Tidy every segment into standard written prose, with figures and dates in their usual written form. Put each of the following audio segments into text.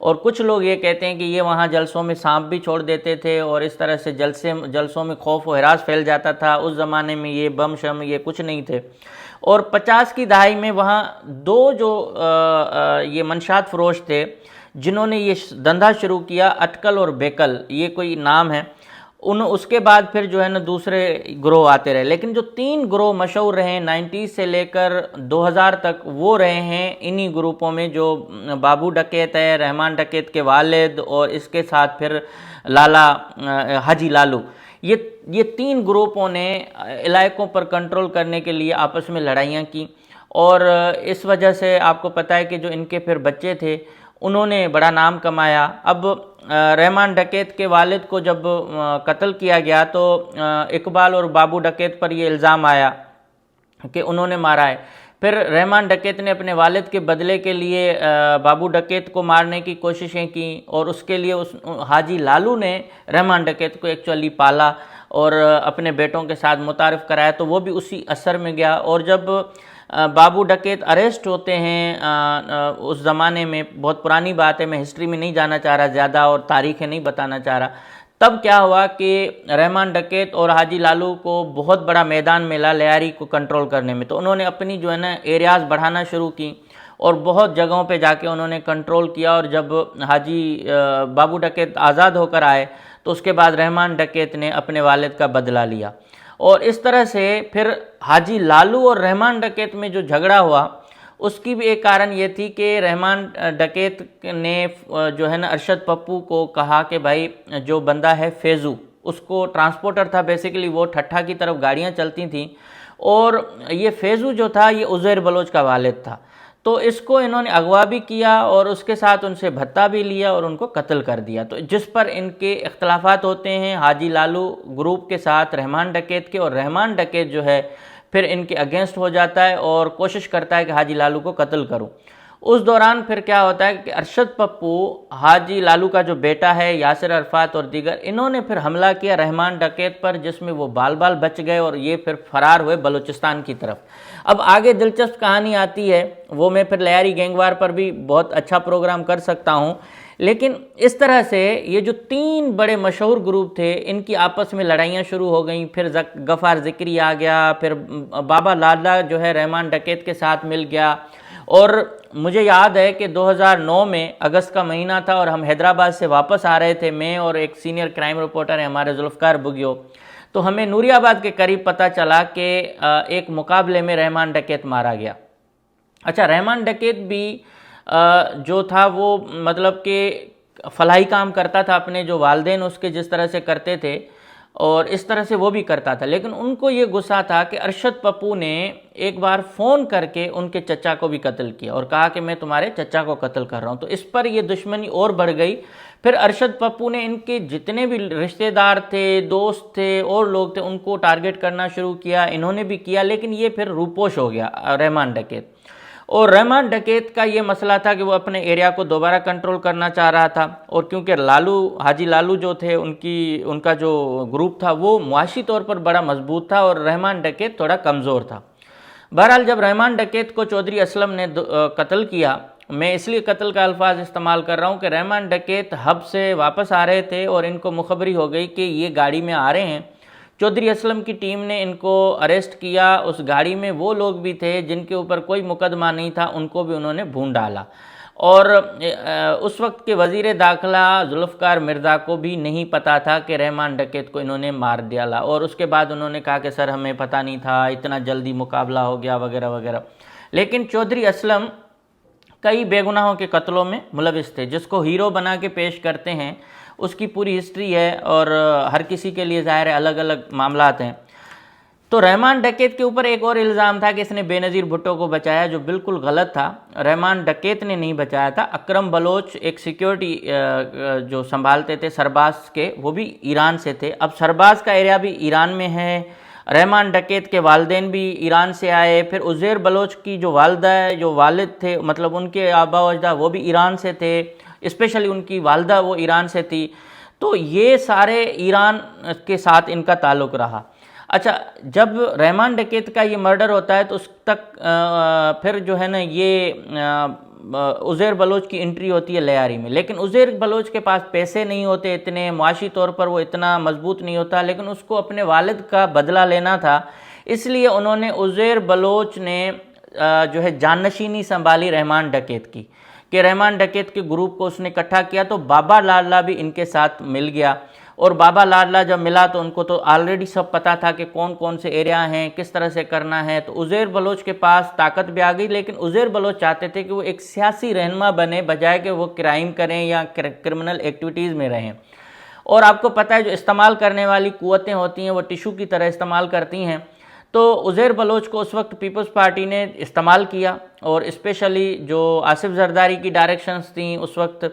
اور کچھ لوگ یہ کہتے ہیں کہ یہ وہاں جلسوں میں سانپ بھی چھوڑ دیتے تھے اور اس طرح سے جلسوں میں خوف و ہراس پھیل جاتا تھا. اس زمانے میں یہ بم شم یہ کچھ نہیں تھے. اور 50 کی دہائی میں وہاں دو جو یہ منشیات فروش تھے جنہوں نے یہ دھندا شروع کیا، اٹکل اور بیکل، یہ کوئی نام ہے، اس کے بعد پھر جو ہے نا دوسرے گروہ آتے رہے. لیکن جو 3 گروہ مشہور رہے 90 سے لے کر 2000 تک، وہ رہے ہیں انہی گروپوں میں، جو بابو ڈکیت ہے، رحمان ڈکیت کے والد، اور اس کے ساتھ پھر لالا حاجی لالو. یہ 3 گروپوں نے علاقوں پر کنٹرول کرنے کے لیے آپس میں لڑائیاں کی، اور اس وجہ سے آپ کو پتہ ہے کہ جو ان کے پھر بچے تھے انہوں نے بڑا نام کمایا. اب رحمان ڈکیت کے والد کو جب قتل کیا گیا تو اقبال اور بابو ڈکیت پر یہ الزام آیا کہ انہوں نے مارا ہے. پھر رحمان ڈکیت نے اپنے والد کے بدلے کے لیے بابو ڈکیت کو مارنے کی کوششیں کی، اور اس کے لیے حاجی لالو نے رحمان ڈکیت کو ایکچولی پالا اور اپنے بیٹوں کے ساتھ متعارف کرایا، تو وہ بھی اسی اثر میں گیا. اور جب بابو ڈکیت اریسٹ ہوتے ہیں اس زمانے میں، بہت پرانی بات ہے، میں ہسٹری میں نہیں جانا چاہ رہا زیادہ اور تاریخیں نہیں بتانا چاہ رہا، تب کیا ہوا کہ رحمان ڈکیت اور حاجی لالو کو بہت بڑا میدان ملا لیاری کو کنٹرول کرنے میں. تو انہوں نے اپنی جو ہے نا ایریاز بڑھانا شروع کی اور بہت جگہوں پہ جا کے انہوں نے کنٹرول کیا. اور جب حاجی بابو ڈکیت آزاد ہو کر آئے تو اس کے بعد رحمان ڈکیت نے اپنے والد کا بدلہ لیا. اور اس طرح سے پھر حاجی لالو اور رحمان ڈکیت میں جو جھگڑا ہوا، اس کی بھی ایک کارن یہ تھی کہ رحمان ڈکیت نے جو ہے نا ارشد پپو کو کہا کہ بھائی جو بندہ ہے فیضو، اس کو ٹرانسپورٹر تھا بیسیکلی، وہ ٹھٹھا کی طرف گاڑیاں چلتی تھیں، اور یہ فیضو جو تھا یہ عزیر بلوچ کا والد تھا. تو اس کو انہوں نے اغوا بھی کیا اور اس کے ساتھ ان سے بھتہ بھی لیا اور ان کو قتل کر دیا. تو جس پر ان کے اختلافات ہوتے ہیں حاجی لالو گروپ کے ساتھ رحمان ڈکیت کے، اور رحمان ڈکیت جو ہے پھر ان کے اگینسٹ ہو جاتا ہے اور کوشش کرتا ہے کہ حاجی لالو کو قتل کروں. اس دوران پھر کیا ہوتا ہے کہ ارشد پپو، حاجی لالو کا جو بیٹا ہے، یاسر عرفات اور دیگر، انہوں نے پھر حملہ کیا رحمان ڈکیت پر، جس میں وہ بال بچ گئے اور یہ پھر فرار ہوئے بلوچستان کی طرف. اب آگے دلچسپ کہانی آتی ہے، وہ میں پھر لیاری گینگوار پر بھی بہت اچھا پروگرام کر سکتا ہوں. لیکن اس طرح سے یہ جو 3 بڑے مشہور گروپ تھے، ان کی آپس میں لڑائیاں شروع ہو گئیں. پھر غفار ذکری آ گیا، پھر بابا لالا جو ہے رحمان ڈکیت کے ساتھ مل گیا. اور مجھے یاد ہے کہ 2009 میں اگست کا مہینہ تھا اور ہم حیدرآباد سے واپس آ رہے تھے، میں اور ایک سینئر کرائم رپورٹر ہیں ہمارے ذوالفقار بگیو. تو ہمیں نوری آباد کے قریب پتہ چلا کہ ایک مقابلے میں رحمان ڈکیت مارا گیا. اچھا، رحمان ڈکیت بھی جو تھا وہ مطلب کہ فلاحی کام کرتا تھا، اپنے جو والدین اس کے جس طرح سے کرتے تھے اور اس طرح سے وہ بھی کرتا تھا. لیکن ان کو یہ غصہ تھا کہ ارشد پپو نے ایک بار فون کر کے ان کے چچا کو بھی قتل کیا اور کہا کہ میں تمہارے چچا کو قتل کر رہا ہوں. تو اس پر یہ دشمنی اور بڑھ گئی. پھر ارشد پپو نے ان کے جتنے بھی رشتہ دار تھے، دوست تھے اور لوگ تھے، ان کو ٹارگٹ کرنا شروع کیا. انہوں نے بھی کیا، لیکن یہ پھر روپوش ہو گیا رحمان ڈکیت. اور رحمان ڈکیت کا یہ مسئلہ تھا کہ وہ اپنے ایریا کو دوبارہ کنٹرول کرنا چاہ رہا تھا، اور کیونکہ حاجی لالو جو تھے ان کا جو گروپ تھا وہ معاشی طور پر بڑا مضبوط تھا اور رحمان ڈکیت تھوڑا کمزور تھا. بہرحال جب رحمان ڈکیت کو چودھری اسلم نے قتل کیا، میں اس لیے قتل کا الفاظ استعمال کر رہا ہوں کہ رحمان ڈکیت حب سے واپس آ رہے تھے اور ان کو مخبری ہو گئی کہ یہ گاڑی میں آ رہے ہیں. چودھری اسلم کی ٹیم نے ان کو اریسٹ کیا. اس گاڑی میں وہ لوگ بھی تھے جن کے اوپر کوئی مقدمہ نہیں تھا، ان کو بھی انہوں نے بھون ڈالا. اور اس وقت کے وزیر داخلہ ذوالفقار مرزا کو بھی نہیں پتا تھا کہ رحمان ڈکیت کو انہوں نے مار ڈالا. اور اس کے بعد انہوں نے کہا کہ سر ہمیں پتہ نہیں تھا، اتنا جلدی مقابلہ ہو گیا وغیرہ وغیرہ. لیکن چودھری اسلم کئی بے گناہوں کے قتلوں میں ملوث تھے، جس کو ہیرو بنا کے پیش کرتے ہیں. اس کی پوری ہسٹری ہے اور ہر کسی کے لیے ظاہر ہے الگ الگ معاملات ہیں. تو رحمان ڈکیت کے اوپر ایک اور الزام تھا کہ اس نے بے نظیر بھٹو کو بچایا، جو بالکل غلط تھا. رحمان ڈکیت نے نہیں بچایا تھا. اکرم بلوچ ایک سیکیورٹی جو سنبھالتے تھے سرباز کے، وہ بھی ایران سے تھے. اب سرباز کا ایریا بھی ایران میں ہے. رحمان ڈکیت کے والدین بھی ایران سے آئے. پھر عزیر بلوچ کی جو والدہ ہے، جو والد تھے، مطلب ان کے آبا و اجداد وہ بھی ایران سے تھے، اسپیشلی ان کی والدہ وہ ایران سے تھی. تو یہ سارے ایران کے ساتھ ان کا تعلق رہا. اچھا، جب رحمان ڈکیت کا یہ مرڈر ہوتا ہے تو اس تک پھر جو ہے نا یہ عزیر بلوچ کی انٹری ہوتی ہے لیاری میں، لیکن عزیر بلوچ کے پاس پیسے نہیں ہوتے اتنے، معاشی طور پر وہ اتنا مضبوط نہیں ہوتا، لیکن اس کو اپنے والد کا بدلہ لینا تھا، اس لیے انہوں نے عزیر بلوچ نے جو ہے جانشینی سنبھالی رحمان ڈکیت کی، کہ رحمان ڈکیت کے گروپ کو اس نے اکٹھا کیا، تو بابا لاڈلا بھی ان کے ساتھ مل گیا، اور بابا لاڈلا جب ملا تو ان کو تو آلریڈی سب پتا تھا کہ کون کون سے ایریا ہیں، کس طرح سے کرنا ہے، تو عزیر بلوچ کے پاس طاقت بھی آ گئی، لیکن عزیر بلوچ چاہتے تھے کہ وہ ایک سیاسی رہنما بنے بجائے کہ وہ کرائم کریں یا کرمنل ایکٹیویٹیز میں رہیں، اور آپ کو پتہ ہے جو استعمال کرنے والی قوتیں ہوتی ہیں وہ ٹیشو کی طرح استعمال کرتی ہیں، تو عزیر بلوچ کو اس وقت پیپلز پارٹی نے استعمال کیا، اور اسپیشلی جو آصف زرداری کی ڈائریکشنز تھیں اس وقت،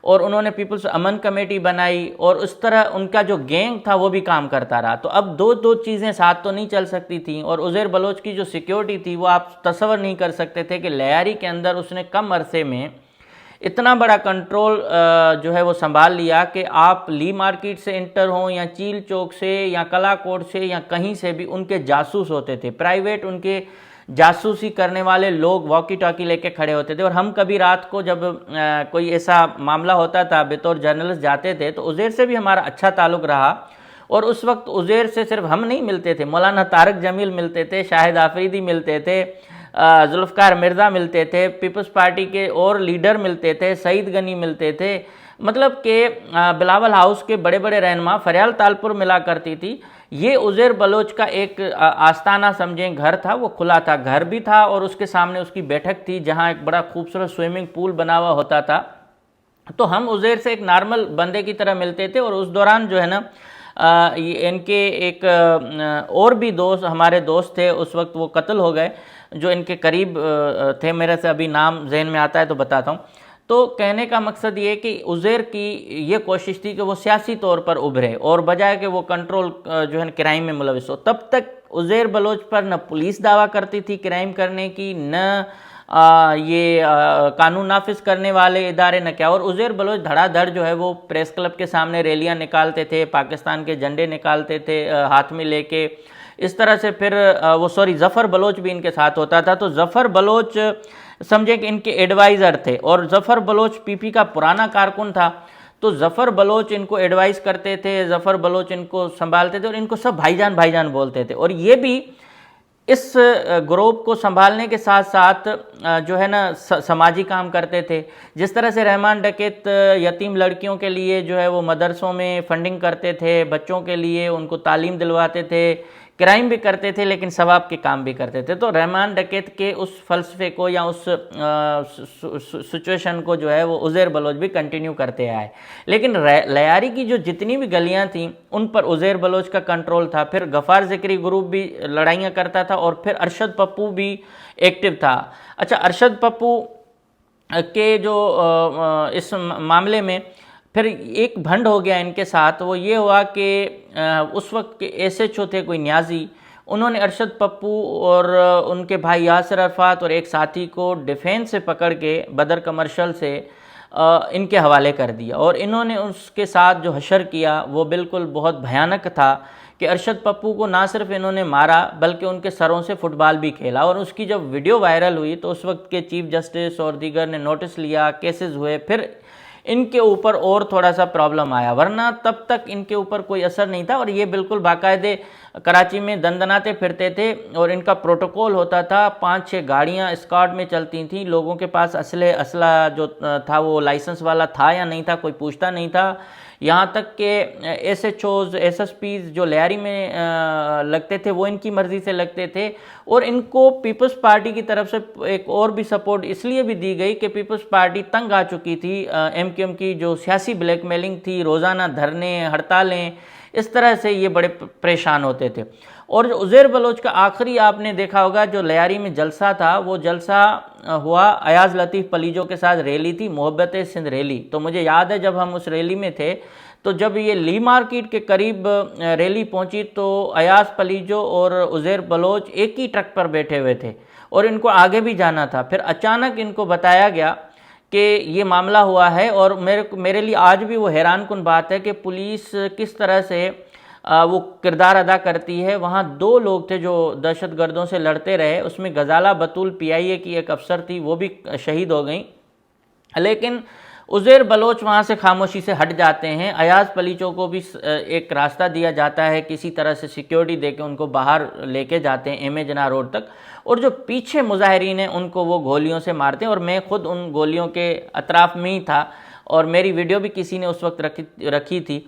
اور انہوں نے پیپلز امن کمیٹی بنائی، اور اس طرح ان کا جو گینگ تھا وہ بھی کام کرتا رہا، تو اب دو چیزیں ساتھ تو نہیں چل سکتی تھیں، اور عزیر بلوچ کی جو سیکیورٹی تھی وہ آپ تصور نہیں کر سکتے تھے کہ لیاری کے اندر اس نے کم عرصے میں اتنا بڑا کنٹرول جو ہے وہ سنبھال لیا کہ آپ لی مارکیٹ سے انٹر ہوں یا چیل چوک سے یا کلا کوٹ سے یا کہیں سے بھی ان کے جاسوس ہوتے تھے، پرائیویٹ ان کے جاسوسی کرنے والے لوگ واکی ٹاکی لے کے کھڑے ہوتے تھے، اور ہم کبھی رات کو جب کوئی ایسا معاملہ ہوتا تھا بطور جرنلسٹ جاتے تھے تو عزیر سے بھی ہمارا اچھا تعلق رہا، اور اس وقت عزیر سے صرف ہم نہیں ملتے تھے، مولانا طارق جمیل ملتے تھے، شاہد آفریدی ملتے تھے، ذوالفقار مرزا ملتے تھے، پیپلز پارٹی کے اور لیڈر ملتے تھے، سعید غنی ملتے تھے، مطلب کہ بلاول ہاؤس کے بڑے بڑے رہنما، فریال تالپور ملا کرتی تھی، یہ عزیر بلوچ کا ایک آستانہ سمجھیں گھر تھا، وہ کھلا تھا، گھر بھی تھا، اور اس کے سامنے اس کی بیٹھک تھی جہاں ایک بڑا خوبصورت سوئمنگ پول بنا ہوا ہوتا تھا، تو ہم عزیر سے ایک نارمل بندے کی طرح ملتے تھے، اور اس دوران جو ہے نا ان کے ایک اور بھی دوست ہمارے دوست تھے، اس وقت وہ قتل ہو گئے، جو ان کے قریب تھے، میرے سے ابھی نام ذہن میں آتا ہے تو بتاتا ہوں، تو کہنے کا مقصد یہ کہ عزیر کی یہ کوشش تھی کہ وہ سیاسی طور پر ابھرے، اور بجائے کہ وہ کنٹرول جو ہے کرائم میں ملوث ہو، تب تک عزیر بلوچ پر نہ پولیس دعویٰ کرتی تھی کرائم کرنے کی، نہ یہ قانون نافذ کرنے والے ادارے نہ کیا، اور عزیر بلوچ دھڑا دھڑ جو ہے وہ پریس کلب کے سامنے ریلیاں نکالتے تھے، پاکستان کے جھنڈے نکالتے تھے ہاتھ میں لے کے، اس طرح سے پھر ظفر بلوچ بھی ان کے ساتھ ہوتا تھا، تو ظفر بلوچ سمجھیں کہ ان کے ایڈوائزر تھے، اور ظفر بلوچ پی پی کا پرانا کارکن تھا، تو ظفر بلوچ ان کو ایڈوائز کرتے تھے، ظفر بلوچ ان کو سنبھالتے تھے، اور ان کو سب بھائی جان بولتے تھے، اور یہ بھی اس گروپ کو سنبھالنے کے ساتھ ساتھ جو ہے نا سماجی کام کرتے تھے، جس طرح سے رحمان ڈکیت یتیم لڑکیوں کے لیے جو ہے وہ مدرسوں میں فنڈنگ کرتے تھے، بچوں کے لیے ان کو تعلیم دلواتے تھے، کرائم بھی کرتے تھے لیکن ثواب کے کام بھی کرتے تھے، تو رحمان ڈکیت کے اس فلسفے کو یا اس سچویشن کو جو ہے وہ عزیر بلوچ بھی کنٹینیو کرتے آئے، لیکن لیاری کی جو جتنی بھی گلیاں تھیں ان پر عزیر بلوچ کا کنٹرول تھا، پھر غفار ذکری گروپ بھی لڑائیاں کرتا تھا، اور پھر ارشد پپو بھی ایکٹیو تھا۔ اچھا، ارشد پپو کے جو اس معاملے میں پھر ایک بھنڈ ہو گیا ان کے ساتھ، وہ یہ ہوا کہ اس وقت کے ایس ایچ او تھے کوئی نیازی، انہوں نے ارشد پپو اور ان کے بھائی یاسر عرفات اور ایک ساتھی کو ڈیفینس سے پکڑ کے بدر کمرشل سے ان کے حوالے کر دیا، اور انہوں نے اس کے ساتھ جو حشر کیا وہ بالکل بہت بھیانک تھا، کہ ارشد پپو کو نہ صرف انہوں نے مارا بلکہ ان کے سروں سے فٹ بال بھی کھیلا، اور اس کی جب ویڈیو وائرل ہوئی تو اس وقت کے چیف جسٹس اور دیگر نے نوٹس لیا، کیسز ہوئے، پھر ان کے اوپر اور تھوڑا سا پرابلم آیا، ورنہ تب تک ان کے اوپر کوئی اثر نہیں تھا، اور یہ بالکل باقاعدے کراچی میں دندناتے پھرتے تھے، اور ان کا پروٹوکول ہوتا تھا، 5-6 گاڑیاں اسکارٹ میں چلتی تھیں، لوگوں کے پاس اسلحہ جو تھا وہ لائسنس والا تھا یا نہیں تھا کوئی پوچھتا نہیں تھا، یہاں تک کہ S H Os S S Ps جو لیاری میں لگتے تھے وہ ان کی مرضی سے لگتے تھے، اور ان کو پیپلز پارٹی کی طرف سے ایک اور بھی سپورٹ اس لیے بھی دی گئی کہ پیپلز پارٹی تنگ آ چکی تھی ایم کیو ایم کی جو سیاسی بلیک میلنگ تھی، روزانہ دھرنے، ہڑتالیں، اس طرح سے یہ بڑے پریشان ہوتے تھے۔ اور جو عزیر بلوچ کا آخری آپ نے دیکھا ہوگا جو لیاری میں جلسہ تھا، وہ جلسہ ہوا ایاز لطیف پلیجو کے ساتھ، ریلی تھی محبت سندھ ریلی، تو مجھے یاد ہے جب ہم اس ریلی میں تھے تو جب یہ لی مارکیٹ کے قریب ریلی پہنچی تو ایاز پلیجو اور عزیر بلوچ ایک ہی ٹرک پر بیٹھے ہوئے تھے، اور ان کو آگے بھی جانا تھا، پھر اچانک ان کو بتایا گیا کہ یہ معاملہ ہوا ہے، اور میرے لیے آج بھی وہ حیران کن بات ہے کہ پولیس کس طرح سے وہ کردار ادا کرتی ہے. وہاں 2 لوگ تھے جو دہشت گردوں سے لڑتے رہے. اس میں غزالہ بتول PIA کی ایک افسر تھی, وہ بھی شہید ہو گئیں. لیکن عزیر بلوچ وہاں سے خاموشی سے ہٹ جاتے ہیں. ایاز پلیچو کو بھی ایک راستہ دیا جاتا ہے, کسی طرح سے سیکیورٹی دے کے ان کو باہر لے کے جاتے ہیں ایم اے جناح روڈ تک, اور جو پیچھے مظاہرین ہیں ان کو وہ گولیوں سے مارتے ہیں. اور میں خود ان گولیوں کے اطراف میں ہی تھا, اور میری ویڈیو بھی کسی نے اس وقت رکھی تھی,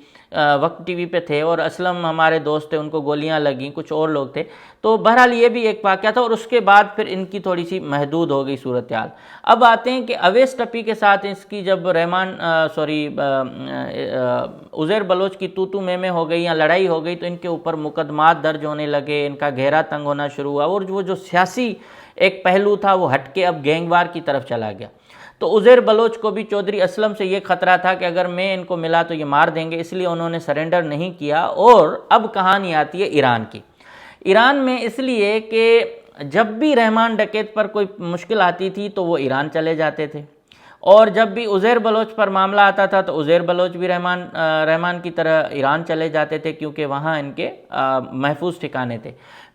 وقت ٹی وی پہ تھے, اور اسلم ہمارے دوست تھے, ان کو گولیاں لگیں, کچھ اور لوگ تھے. تو بہرحال یہ بھی ایک واقعہ تھا, اور اس کے بعد پھر ان کی تھوڑی سی محدود ہو گئی صورتحال. اب آتے ہیں کہ اویس ٹپی کے ساتھ اس کی جب عزیر بلوچ کی تو میں ہو گئی یا لڑائی ہو گئی, تو ان کے اوپر مقدمات درج ہونے لگے, ان کا گھیرا تنگ ہونا شروع ہوا, اور وہ جو سیاسی ایک پہلو تھا وہ ہٹ کے اب گینگ وار کی طرف چلا گیا. تو عزیر بلوچ کو بھی چودھری اسلم سے یہ خطرہ تھا کہ اگر میں ان کو ملا تو یہ مار دیں گے, اس لیے انہوں نے سرنڈر نہیں کیا. اور اب کہانی آتی ہے ایران کی. ایران میں اس لیے کہ جب بھی رحمان ڈکیت پر کوئی مشکل آتی تھی تو وہ ایران چلے جاتے تھے, اور جب بھی عزیر بلوچ پر معاملہ آتا تھا تو عزیر بلوچ بھی رحمان کی طرح ایران چلے جاتے تھے, کیونکہ وہاں ان کے محفوظ ٹھکانے تھے.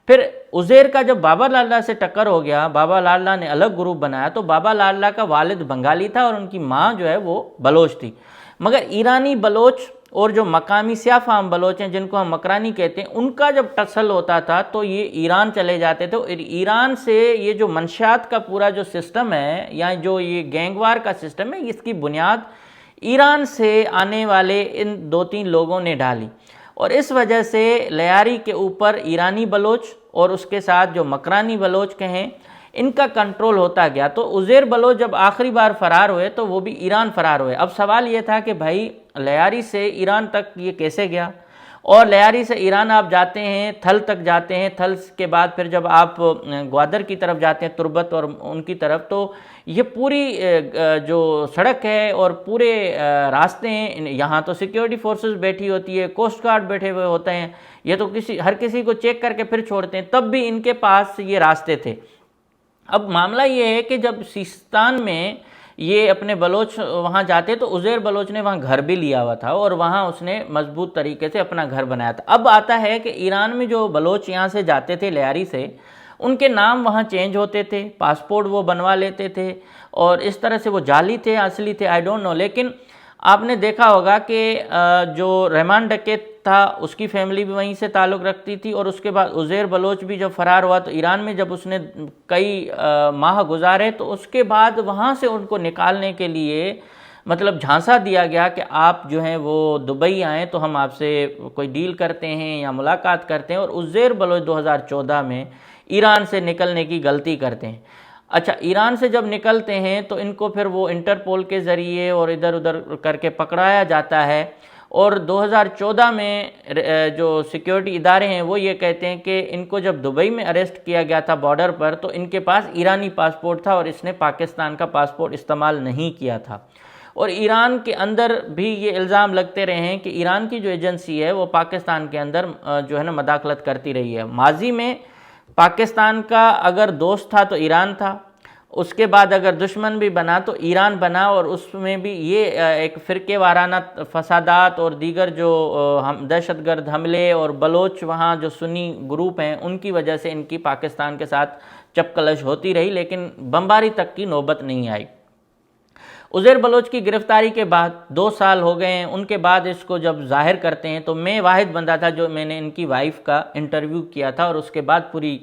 پھر عزیر کا جب بابا لاڈلا سے ٹکر ہو گیا, بابا لاڈلا نے الگ گروپ بنایا, تو بابا لاڈلا کا والد بنگالی تھا اور ان کی ماں جو ہے وہ بلوچ تھی. مگر ایرانی بلوچ اور جو مقامی سیاہ فام بلوچ ہیں جن کو ہم مکرانی کہتے ہیں, ان کا جب ٹسل ہوتا تھا تو یہ ایران چلے جاتے تھے. اور ایران سے یہ جو منشیات کا پورا جو سسٹم ہے, یا جو یہ گینگ وار کا سسٹم ہے, اس کی بنیاد ایران سے آنے والے ان 2-3 لوگوں نے ڈالی. اور اس وجہ سے لیاری کے اوپر ایرانی بلوچ اور اس کے ساتھ جو مکرانی بلوچ کہیں, ان کا کنٹرول ہوتا گیا. تو عزیر بلوچ جب آخری بار فرار ہوئے تو وہ بھی ایران فرار ہوئے. اب سوال یہ تھا کہ بھائی لیاری سے ایران تک یہ کیسے گیا, اور لیاری سے ایران آپ جاتے ہیں, تھل تک جاتے ہیں, تھل کے بعد پھر جب آپ گوادر کی طرف جاتے ہیں, تربت اور ان کی طرف, تو یہ پوری جو سڑک ہے اور پورے راستے ہیں, یہاں تو سیکیورٹی فورسز بیٹھی ہوتی ہے, کوسٹ گارڈ بیٹھے ہوئے ہوتے ہیں, یہ تو ہر کسی کو چیک کر کے پھر چھوڑتے ہیں, تب بھی ان کے پاس یہ راستے تھے. اب معاملہ یہ ہے کہ جب سیستان میں یہ اپنے بلوچ وہاں جاتے تو عزیر بلوچ نے وہاں گھر بھی لیا ہوا تھا, اور وہاں اس نے مضبوط طریقے سے اپنا گھر بنایا تھا. اب آتا ہے کہ ایران میں جو بلوچ یہاں سے جاتے تھے لیاری سے, ان کے نام وہاں چینج ہوتے تھے, پاسپورٹ وہ بنوا لیتے تھے, اور اس طرح سے وہ جعلی تھے اصلی تھے آئی ڈونٹ نو. لیکن آپ نے دیکھا ہوگا کہ جو رحمان ڈکیت تھا اس کی فیملی بھی وہیں سے تعلق رکھتی تھی, اور اس کے بعد عزیر بلوچ بھی جب فرار ہوا تو ایران میں جب اس نے کئی ماہ گزارے, تو اس کے بعد وہاں سے ان کو نکالنے کے لیے مطلب جھانسا دیا گیا کہ آپ جو ہیں وہ دبئی آئیں تو ہم آپ سے کوئی ڈیل کرتے ہیں یا ملاقات کرتے ہیں. اور عزیر بلوچ 2014 میں ایران سے نکلنے کی غلطی کرتے ہیں. اچھا, ایران سے جب نکلتے ہیں تو ان کو پھر وہ انٹرپول کے ذریعے اور ادھر ادھر کر کے پکڑایا جاتا ہے, اور 2014 میں جو سیکیورٹی ادارے ہیں وہ یہ کہتے ہیں کہ ان کو جب دبئی میں اریسٹ کیا گیا تھا بارڈر پر, تو ان کے پاس ایرانی پاسپورٹ تھا اور اس نے پاکستان کا پاسپورٹ استعمال نہیں کیا تھا. اور ایران کے اندر بھی یہ الزام لگتے رہے ہیں کہ ایران کی جو ایجنسی ہے وہ پاکستان کے اندر جو ہے نا مداخلت کرتی رہی ہے. ماضی میں پاکستان کا اگر دوست تھا تو ایران تھا, اس کے بعد اگر دشمن بھی بنا تو ایران بنا, اور اس میں بھی یہ ایک فرقے وارانہ فسادات اور دیگر جو دہشت گرد حملے, اور بلوچ وہاں جو سنی گروپ ہیں ان کی وجہ سے ان کی پاکستان کے ساتھ چپکلش ہوتی رہی, لیکن بمباری تک کی نوبت نہیں آئی. عزیر بلوچ کی گرفتاری کے بعد 2 سال ہو گئے ہیں. ان کے بعد اس کو جب ظاہر کرتے ہیں تو میں واحد بندہ تھا جو میں نے ان کی وائف کا انٹرویو کیا تھا, اور اس کے بعد پوری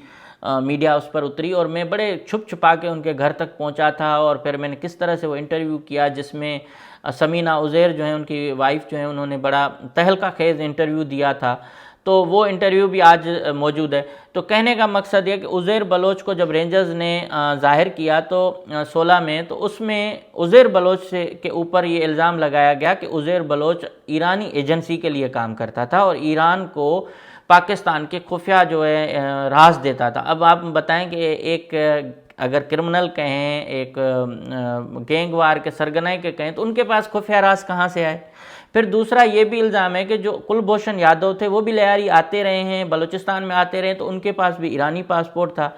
میڈیا اس پر اتری, اور میں بڑے چھپ چھپا کے ان کے گھر تک پہنچا تھا, اور پھر میں نے کس طرح سے وہ انٹرویو کیا جس میں سمینہ عزیر جو ہیں ان کی وائف جو ہیں انہوں نے بڑا تہلکہ خیز انٹرویو دیا تھا. تو وہ انٹرویو بھی آج موجود ہے. تو کہنے کا مقصد یہ کہ عزیر بلوچ کو جب رینجرز نے ظاہر کیا تو 16 میں, تو اس میں عزیر بلوچ کے اوپر یہ الزام لگایا گیا کہ عزیر بلوچ ایرانی ایجنسی کے لیے کام کرتا تھا اور ایران کو پاکستان کے خفیہ جو ہے راز دیتا تھا. اب آپ بتائیں کہ ایک اگر کرمنل کہیں, ایک گینگ وار کے سرگنائی کے کہیں, تو ان کے پاس خفیہ راز کہاں سے آئے؟ پھر دوسرا یہ بھی الزام ہے کہ جو کلبھوشن یادو تھے وہ بھی لیاری آتے رہے ہیں, بلوچستان میں آتے رہے, تو ان کے پاس بھی ایرانی پاسپورٹ تھا.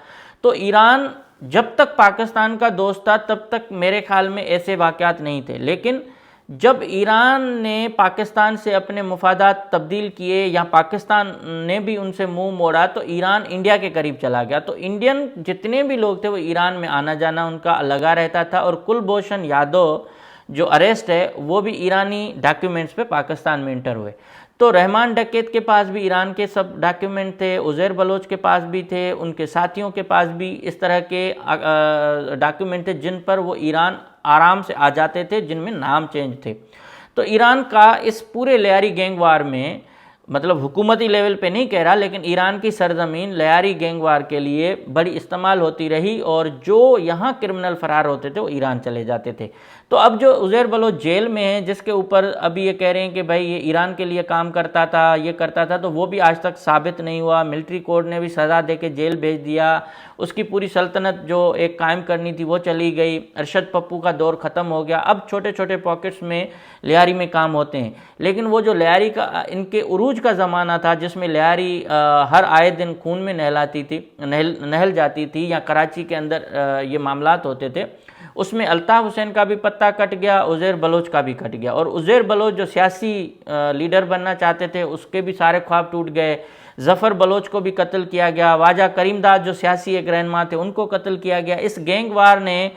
تو ایران جب تک پاکستان کا دوست تھا تب تک میرے خیال میں ایسے واقعات نہیں تھے, لیکن جب ایران نے پاکستان سے اپنے مفادات تبدیل کیے یا پاکستان نے بھی ان سے منہ موڑا تو ایران انڈیا کے قریب چلا گیا، تو انڈین جتنے بھی لوگ تھے وہ ایران میں آنا جانا ان کا لگا رہتا تھا، اور کلبھوشن یادو جو اریسٹ ہے وہ بھی ایرانی ڈاکیومنٹس پہ پاکستان میں انٹر ہوئے۔ تو رحمان ڈکیت کے پاس بھی ایران کے سب ڈاکیومنٹ تھے، عزیر بلوچ کے پاس بھی تھے، ان کے ساتھیوں کے پاس بھی اس طرح کے ڈاکیومنٹ تھے جن پر وہ ایران آرام سے آ جاتے تھے، جن میں نام چینج تھے۔ تو ایران کا اس پورے لیاری گینگ وار میں، مطلب حکومتی لیول پہ نہیں کہہ رہا، لیکن ایران کی سرزمین لیاری گینگ وار کے لیے بڑی استعمال ہوتی رہی، اور جو یہاں کرمنل فرار ہوتے تھے وہ ایران چلے جاتے تھے۔ تو اب جو عزیر بلوچ جیل میں ہے، جس کے اوپر ابھی یہ کہہ رہے ہیں کہ بھائی یہ ایران کے لیے کام کرتا تھا، یہ کرتا تھا، تو وہ بھی آج تک ثابت نہیں ہوا۔ ملٹری کورٹ نے بھی سزا دے کے جیل بھیج دیا، اس کی پوری سلطنت جو ایک قائم کرنی تھی وہ چلی گئی، ارشد پپو کا دور ختم ہو گیا، اب چھوٹے چھوٹے پاکٹس میں لیاری میں کام ہوتے ہیں۔ لیکن وہ جو لیاری کا ان کے عروج کا زمانہ تھا، جس میں لیاری ہر آئے دن خون میں نہل جاتی تھی، یا کراچی کے اندر یہ معاملات ہوتے تھے، اس میں الطاف حسین کا بھی پتہ کٹ گیا، عزیر بلوچ کا بھی کٹ گیا، اور عزیر بلوچ جو سیاسی لیڈر بننا چاہتے تھے اس کے بھی سارے خواب ٹوٹ گئے۔ ظفر بلوچ کو بھی قتل کیا گیا، واجہ کریم داد جو سیاسی ایک رہنما تھے ان کو قتل کیا گیا۔ اس گینگ وار نے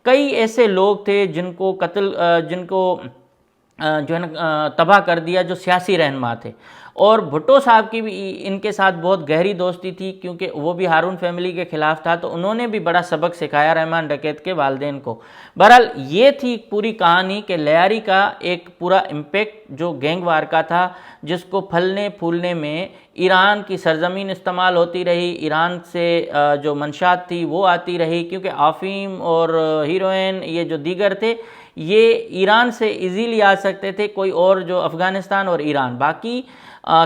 کئی ایسے لوگ تھے جن کو جو ہے نا تباہ کر دیا، جو سیاسی رہنما تھے۔ اور بھٹو صاحب کی بھی ان کے ساتھ بہت گہری دوستی تھی، کیونکہ وہ بھی ہارون فیملی کے خلاف تھا، تو انہوں نے بھی بڑا سبق سکھایا رحمان ڈکیت کے والدین کو۔ بہرحال یہ تھی پوری کہانی کہ لیاری کا ایک پورا امپیکٹ جو گینگ وار کا تھا، جس کو پھلنے پھولنے میں ایران کی سرزمین استعمال ہوتی رہی، ایران سے جو منشات تھی وہ آتی رہی، کیونکہ افیم اور ہیروئن یہ جو دیگر تھے یہ ایران سے ایزیلی آ سکتے تھے، کوئی اور جو افغانستان اور ایران، باقی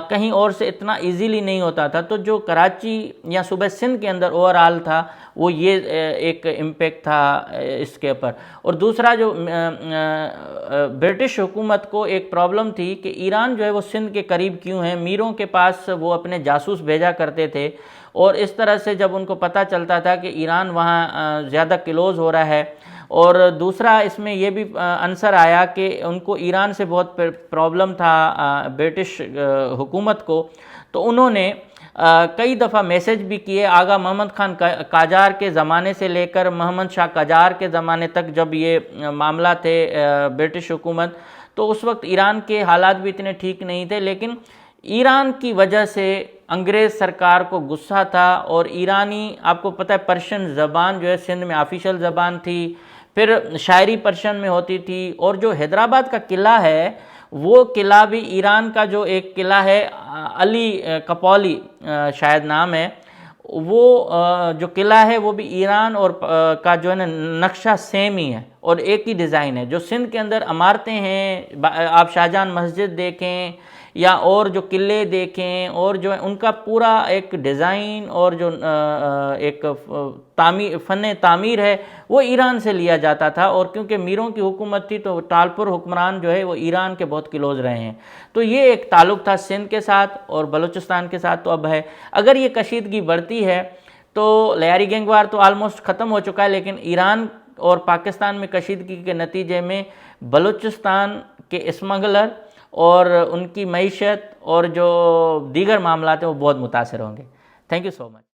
کہیں اور سے اتنا ایزیلی نہیں ہوتا تھا۔ تو جو کراچی یا صوبہ سندھ کے اندر اوورآل تھا وہ یہ ایک امپیکٹ تھا اس کے اوپر۔ اور دوسرا جو برٹش حکومت کو ایک پرابلم تھی کہ ایران جو ہے وہ سندھ کے قریب کیوں ہے، میروں کے پاس وہ اپنے جاسوس بھیجا کرتے تھے، اور اس طرح سے جب ان کو پتہ چلتا تھا کہ ایران وہاں زیادہ کلوز ہو رہا ہے، اور دوسرا اس میں یہ بھی عنصر آیا کہ ان کو ایران سے بہت پرابلم تھا برٹش حکومت کو، تو انہوں نے کئی دفعہ میسیج بھی کیے آغا محمد خان قاجار کے زمانے سے لے کر محمد شاہ قاجار کے زمانے تک، جب یہ معاملہ تھے برٹش حکومت، تو اس وقت ایران کے حالات بھی اتنے ٹھیک نہیں تھے، لیکن ایران کی وجہ سے انگریز سرکار کو غصہ تھا، اور ایرانی، آپ کو پتہ ہے پرشین زبان جو ہے سندھ میں آفیشل زبان تھی، پھر شاعری پرشین میں ہوتی تھی، اور جو حیدرآباد کا قلعہ ہے وہ قلعہ بھی ایران کا جو ایک قلعہ ہے، علی کپولی شاید نام ہے، وہ جو قلعہ ہے وہ بھی ایران اور کا جو ہے نا نقشہ سیم ہی ہے اور ایک ہی ڈیزائن ہے۔ جو سندھ کے اندر عمارتیں ہیں، آپ شاہجہان مسجد دیکھیں یا اور جو قلعے دیکھیں، اور جو ہے ان کا پورا ایک ڈیزائن اور جو ایک فن تعمیر ہے وہ ایران سے لیا جاتا تھا، اور کیونکہ میروں کی حکومت تھی تو ٹالپور حکمران جو ہے وہ ایران کے بہت کلوز رہے ہیں، تو یہ ایک تعلق تھا سندھ کے ساتھ اور بلوچستان کے ساتھ، تو اب ہے۔ اگر یہ کشیدگی بڑھتی ہے تو لیاری گینگ وار تو آلموسٹ ختم ہو چکا ہے، لیکن ایران اور پاکستان میں کشیدگی کے نتیجے میں بلوچستان کے اسمگلر اور ان کی معیشت اور جو دیگر معاملات ہیں وہ بہت متاثر ہوں گے۔ Thank you so much.